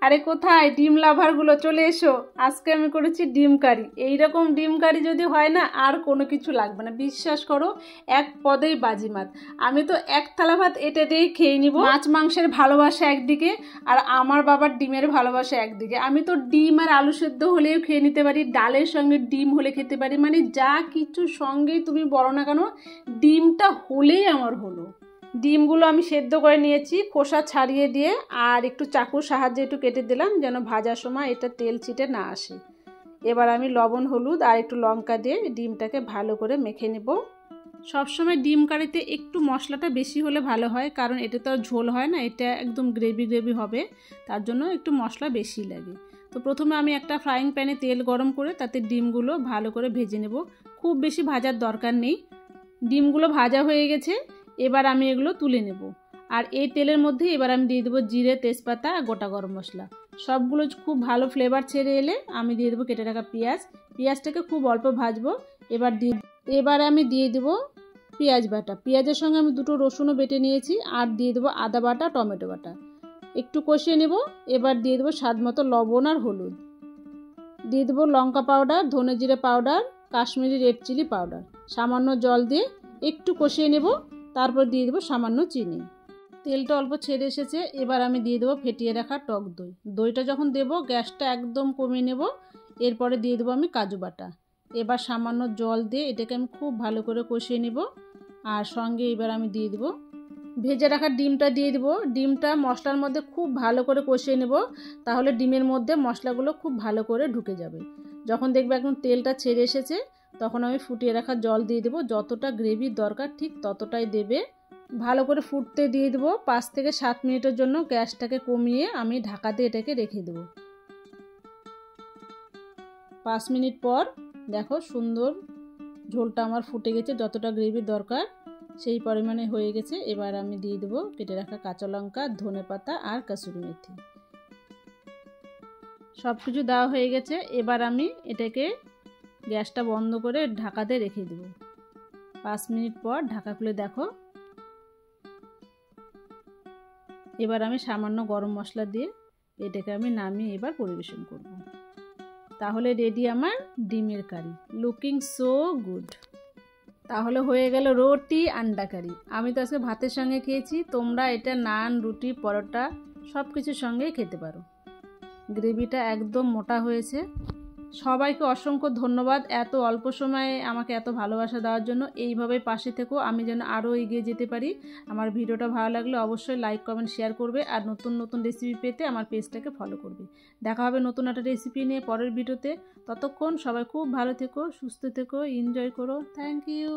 আরে কোথায় ডিম লাভারগুলো চলে এসো। আজকে আমি করেছি ডিম কারি। এইরকম ডিম কারি যদি হয় না আর কোনো কিছু লাগবে না, বিশ্বাস করো, এক পদেই বাজিমাত। আমি তো এক থালা ভাত এটা দিয়েই খেয়ে নিব। মাছ মাংসের ভালোবাসা একদিকে আর আমার বাবার ডিমের ভালোবাসা একদিকে। আমি তো ডিম আর আলু সেদ্ধ হলেও খেয়ে নিতে পারি, ডালের সঙ্গে ডিম হলে খেতে পারি, মানে যা কিছু সঙ্গেই তুমি বলো না কেন ডিমটা হলেই আমার হলো। ডিমগুলো আমি সেদ্ধ করে নিয়েছি, খোসা ছাড়িয়ে দিয়ে আর একটু চাকুর সাহায্যে একটু কেটে দিলাম যেন ভাজার সময় এটা তেল ছিটে না আসে। এবার আমি লবণ হলুদ আর একটু লঙ্কা দিয়ে ডিমটাকে ভালো করে মেখে নেব। সবসময় ডিম কারিতে একটু মশলাটা বেশি হলে ভালো হয়, কারণ এটা তো আর ঝোল হয় না, এটা একদম গ্রেভি গ্রেভি হবে, তার জন্য একটু মশলা বেশি লাগে। তো প্রথমে আমি একটা ফ্রাইং প্যানে তেল গরম করে তাতে ডিমগুলো ভালো করে ভেজে নেব। খুব বেশি ভাজার দরকার নেই। ডিমগুলো ভাজা হয়ে গেছে, এবার আমি এগুলো তুলে নেব। আর এই তেলের মধ্যে এবার আমি দিয়ে দেবো জিরে, তেজপাতা আর গোটা গরম মশলা। সবগুলো খুব ভালো ফ্লেভার ছেড়ে এলে আমি দিয়ে দেবো কেটে রাখা পেঁয়াজটাকে খুব অল্প ভাজবো। এবার আমি দিয়ে দেবো পেঁয়াজ বাটা। পেঁয়াজের সঙ্গে আমি দুটো রসুনও বেটে নিয়েছি আর দিয়ে দেবো আদা বাটা, টমেটো বাটা। একটু কষিয়ে নেব। এবার দিয়ে দেবো স্বাদ মতো লবণ আর হলুদ। দিয়ে দেবো লঙ্কা পাউডার, ধনে জিরে powder, Kashmiri red chilli powder. সামান্য জল দিয়ে একটু কষিয়ে নেব। তারপর দিয়ে দেবো সামান্য চিনি। তেলটা অল্প ছেড়ে এসেছে, এবার আমি দিয়ে দেবো ফেটিয়ে রাখা টক দই। দইটা যখন দেবো গ্যাসটা একদম কমিয়ে নেব। এরপরে দিয়ে দেবো আমি কাজু বাটা। এবার সামান্য জল দিয়ে এটাকে আমি খুব ভালো করে কষিয়ে নেব। আর সঙ্গে এবার আমি দিয়ে দেবো ভেজে রাখা ডিমটা দিয়ে দেবো। ডিমটা মশলার মধ্যে খুব ভালো করে কষিয়ে নেব, তাহলে ডিমের মধ্যে মশলাগুলো খুব ভালো করে ঢুকে যাবে। যখন দেখবে একদম তেলটা ছেড়ে এসেছে তখন আমি ফুটিয়ে রাখা জল দিয়ে দেবো। যতটা গ্রেভির দরকার ঠিক ততটাই দেবে। ভালো করে ফুটতে দিয়ে দেবো। 5 থেকে 7 মিনিটের জন্য গ্যাসটাকে কমিয়ে আমি ঢাকা দিয়ে এটাকে রেখে দেবো। 5 মিনিট পর দেখো সুন্দর ঝোলটা আমার ফুটে গেছে, যতটা গ্রেভির দরকার সেই পরিমাণে হয়ে গেছে। এবার আমি দিয়ে দেবো কেটে রাখা কাঁচা লঙ্কা, ধনেপাতা আর কাসুরি মেথি। সব কিছু দেওয়া হয়ে গেছে। এবার আমি এটাকে গ্যাসটা বন্ধ করে ঢাকা দিয়ে রেখে দেবো। 5 মিনিট পর ঢাকা খুলে দেখো, এবার আমি সামান্য গরম মশলা দিয়ে এটাকে আমি নামিয়ে এবার পরিবেশন করব। তাহলে রেডি আমার ডিমের কারি, লুকিং সো গুড। তাহলে হয়ে গেল রুটি আন্ডা কারি। আমি তো আজকে ভাতের সঙ্গে খেয়েছি, তোমরা এটা নান, রুটি, পরোটা সব কিছুর সঙ্গেই খেতে পারো। গ্রেভিটা একদম মোটা হয়েছে। সবাইকে অসংখ্য ধন্যবাদ এত অল্প সময়ে আমাকে এত ভালোবাসা দেওয়ার জন্য। এইভাবে পাশে থেকো, আমি যেন আরও এগিয়ে যেতে পারি। আমার ভিডিওটা ভালো লাগলে অবশ্যই লাইক, কমেন্ট, শেয়ার করবে আর নতুন নতুন রেসিপি পেতে আমার পেজটাকে ফলো করবে। দেখা হবে নতুন একটা রেসিপি নিয়ে পরের ভিডিওতে। ততক্ষণ সবাই খুব ভালো থেকো, সুস্থ থেকো, এনজয় করো। Thank you.